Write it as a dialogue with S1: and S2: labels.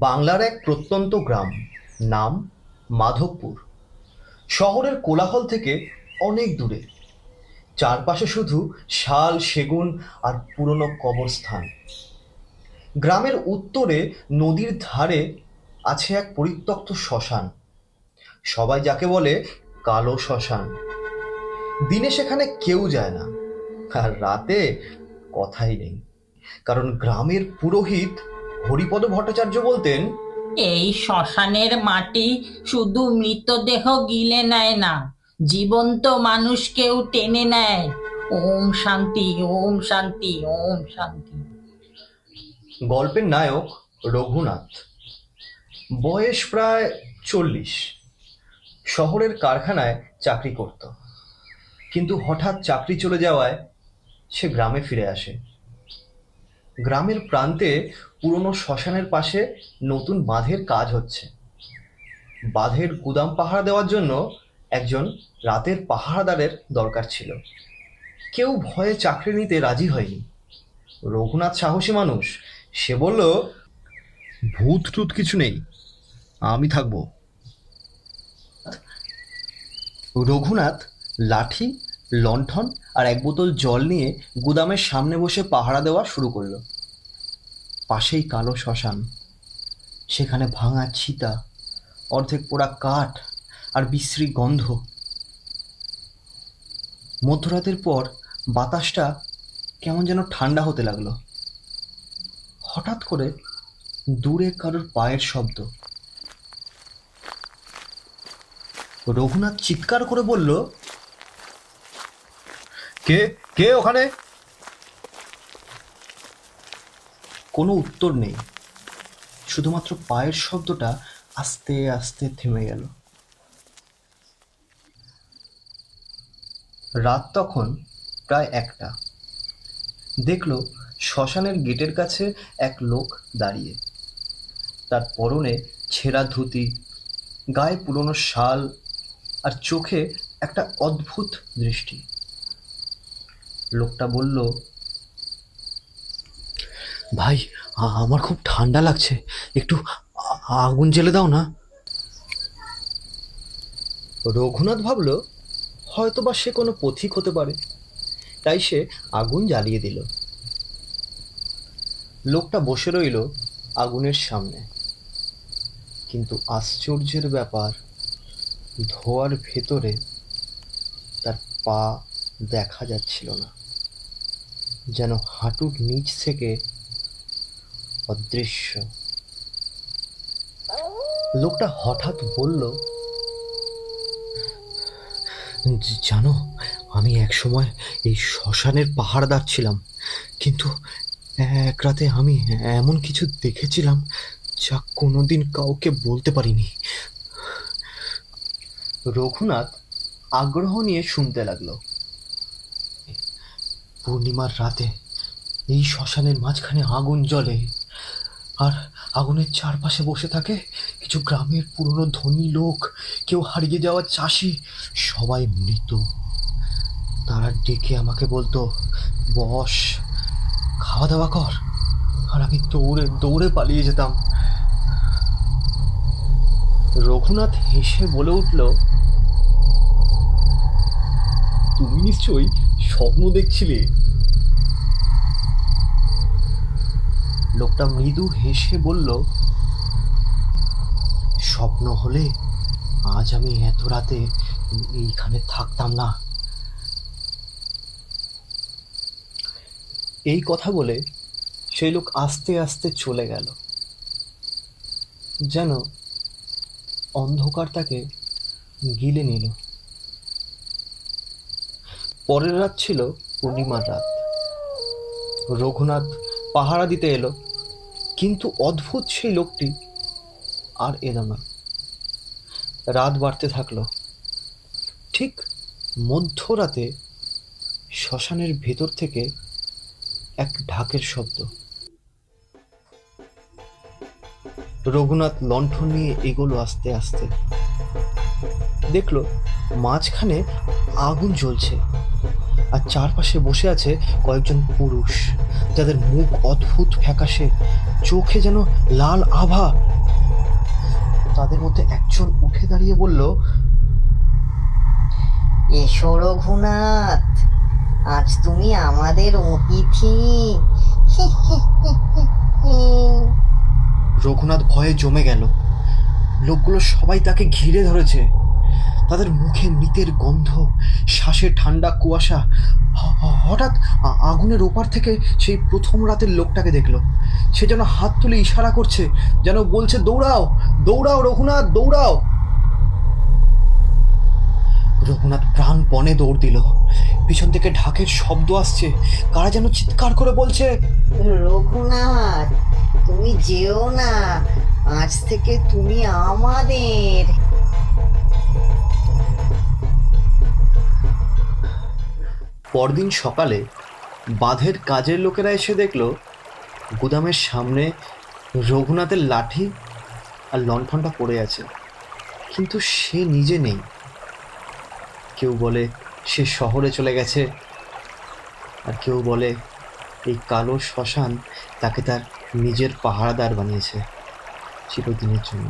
S1: বাংলার এক প্রত্যন্ত গ্রাম, নাম মাধবপুর। শহরের কোলাহল থেকে অনেক দূরে। চারপাশে শুধু শাল, সেগুন আর পুরনো কবরস্থান। গ্রামের উত্তরে নদীর ধারে আছে এক পরিত্যক্ত শ্মশান, সবাই যাকে বলে কালো শ্মশান। দিনে সেখানে কেউ যায় না, আর রাতে কথাই নেই। কারণ গ্রামের পুরোহিত হরিপদ ভট্টাচার্য বলতেন,
S2: এই শ্মশানের মাটি শুধু মৃতদেহ গিলে নেয় না, জীবন্ত মানুষকেও টেনে নেয়। ওম শান্তি, ওম শান্তি, ওম শান্তি।
S1: গল্পের নায়ক রঘুনাথ, বয়স প্রায় 40। শহরের কারখানায় চাকরি করত, কিন্তু হঠাৎ চাকরি চলে যাওয়ায় সে গ্রামে ফিরে আসে। গ্রামের প্রান্তে পুরনো শ্মশানের পাশে নতুন বাঁধের কাজ হচ্ছে। বাঁধের গুদাম পাহারা দেওয়ার জন্য একজন রাতের পাহারাদারের দরকার ছিল। কেউ ভয়ে চাকরি নিতে রাজি হয়নি। রঘুনাথ সাহসী মানুষ, সে বলল, ভূত টুত কিছু নেই, আমি থাকবো। রঘুনাথ লাঠি, লণ্ঠন আর এক বোতল জল নিয়ে গুদামের সামনে বসে পাহারা দেওয়া শুরু করলো। পাশেই কালো শ্মশান, সেখানে ভাঙা চিতা, অর্ধেক পোড়া কাঠ আর বিশ্রী গন্ধ। মধ্যরাতের পর বাতাসটা কেমন যেন ঠান্ডা হতে লাগলো। হঠাৎ করে দূরে কারোর পায়ের শব্দ। রঘুনাথ চিৎকার করে বলল, কে কে ওখানে? কোনো উত্তর নেই, শুধুমাত্র পায়ের শব্দটা আস্তে আস্তে থেমে গেল। রাত তখন প্রায় 1টা। দেখলো শ্মশানের গেটের কাছে এক লোক দাঁড়িয়ে। তার পরনে ছেঁড়া ধুতি, গায়ে পুরনো শাল, আর চোখে একটা অদ্ভুত দৃষ্টি। লোকটা বলল, ভাই, আমার খুব ঠান্ডা লাগছে, একটু আগুন জ্বেলে দাও না। রঘুনাথ ভাবল হয়তোবা সে কোনো পথিক হতে পারে, তাই সে আগুন জ্বালিয়ে দিল। লোকটা বসে রইল আগুনের সামনে। কিন্তু আশ্চর্যের ব্যাপার, ধোঁয়ার ভেতরে তার পা দেখা যাচ্ছিল না, যেন হাঁটুর নিচ থেকে অদৃশ্য। লোকটা হঠাৎ বলল, জানো, আমি এক সময় এই শ্মশানের পাহারাদার ছিলাম, কিন্তু এক রাতে আমি এমন কিছু দেখেছিলাম যা কোনোদিন কাউকে বলতে পারিনি। রঘুনাথ আগ্রহ নিয়ে শুনতে লাগলো। পূর্ণিমার রাতে এই শ্মশানের মাঝখানে আগুন জ্বলে, আর আগুনের চারপাশে বসে থাকে কিছু গ্রামের পুরনো ধনী লোক, কেউ হারিয়ে যাওয়া চাষি, সবাই মৃত। তারা ডেকে আমাকে বলতো, বস, খাওয়া দাওয়া কর, আর আমি দৌড়ে দৌড়ে পালিয়ে যেতাম। রঘুনাথ হেসে বলে উঠল, তুমি নিশ্চয়ই স্বপ্ন দেখছিলে। লোকটা মৃদু হেসে বলল, স্বপ্ন হলে আজ আমি এত রাতে এইখানে থাকতাম না। এই কথা বলে সেই লোক আস্তে আস্তে চলে গেল, যেন অন্ধকার তাকে গিলে নিল। পরের রাত ছিল পূর্ণিমার রাত। রঘুনাথ পাহারা দিতে এলো, কিন্তু অদ্ভুত সেই লোকটি আর এলো না। রাত বাড়তে থাকলো। ঠিক মধ্যরাতে শ্মশানের ভেতর থেকে এক ঢাকের শব্দ। রঘুনাথ লণ্ঠন নিয়ে এগোলো আস্তে আস্তে। দেখলো মাঝখানে আগুন জ্বলছে, আর চারপাশে বসে আছে কয়েকজন পুরুষ, যাদের মুখ অদ্ভুত ফ্যাকাশে, চোখে যেন লাল আভা, তাদের মধ্যে একজন উঠে দাঁড়িয়ে বলল,
S3: এসো রঘুনাথ, আজ তুমি আমাদের অতিথি।
S1: রঘুনাথ ভয়ে জমে গেল। লোকগুলো সবাই তাকে ঘিরে ধরেছে। তাদের মুখে মৃতের গন্ধ, শ্বাসে ঠান্ডা কুয়াশা। হঠাৎ আগুনের ওপার থেকে সেই প্রথম রাতের লোকটাকে দেখলো। সে যেন হাত তুলে ইশারা করছে, যেন বলছে, দৌড়াও দৌড়াও রঘুনাথ, দৌড়াও। রঘুনাথ প্রাণপণে দৌড় দিল। পিছন থেকে ঢাকের শব্দ আসছে, কারা যেন চিৎকার করে বলছে,
S3: রঘুনাথ, তুমি যেও না, আজ থেকে তুমি আমাদের।
S1: পরদিন সকালে বাঁধের কাজের লোকেরা এসে দেখলো গুদামের সামনে রঘুনাথের লাঠি আর লণ্ঠনটা পড়ে আছে, কিন্তু সে নিজে নেই। কেউ বলে সে শহরে চলে গেছে, আর কেউ বলে এই কালো শ্মশান তাকে তার নিজের পাহারাদার বানিয়েছে চিরদিনের জন্য।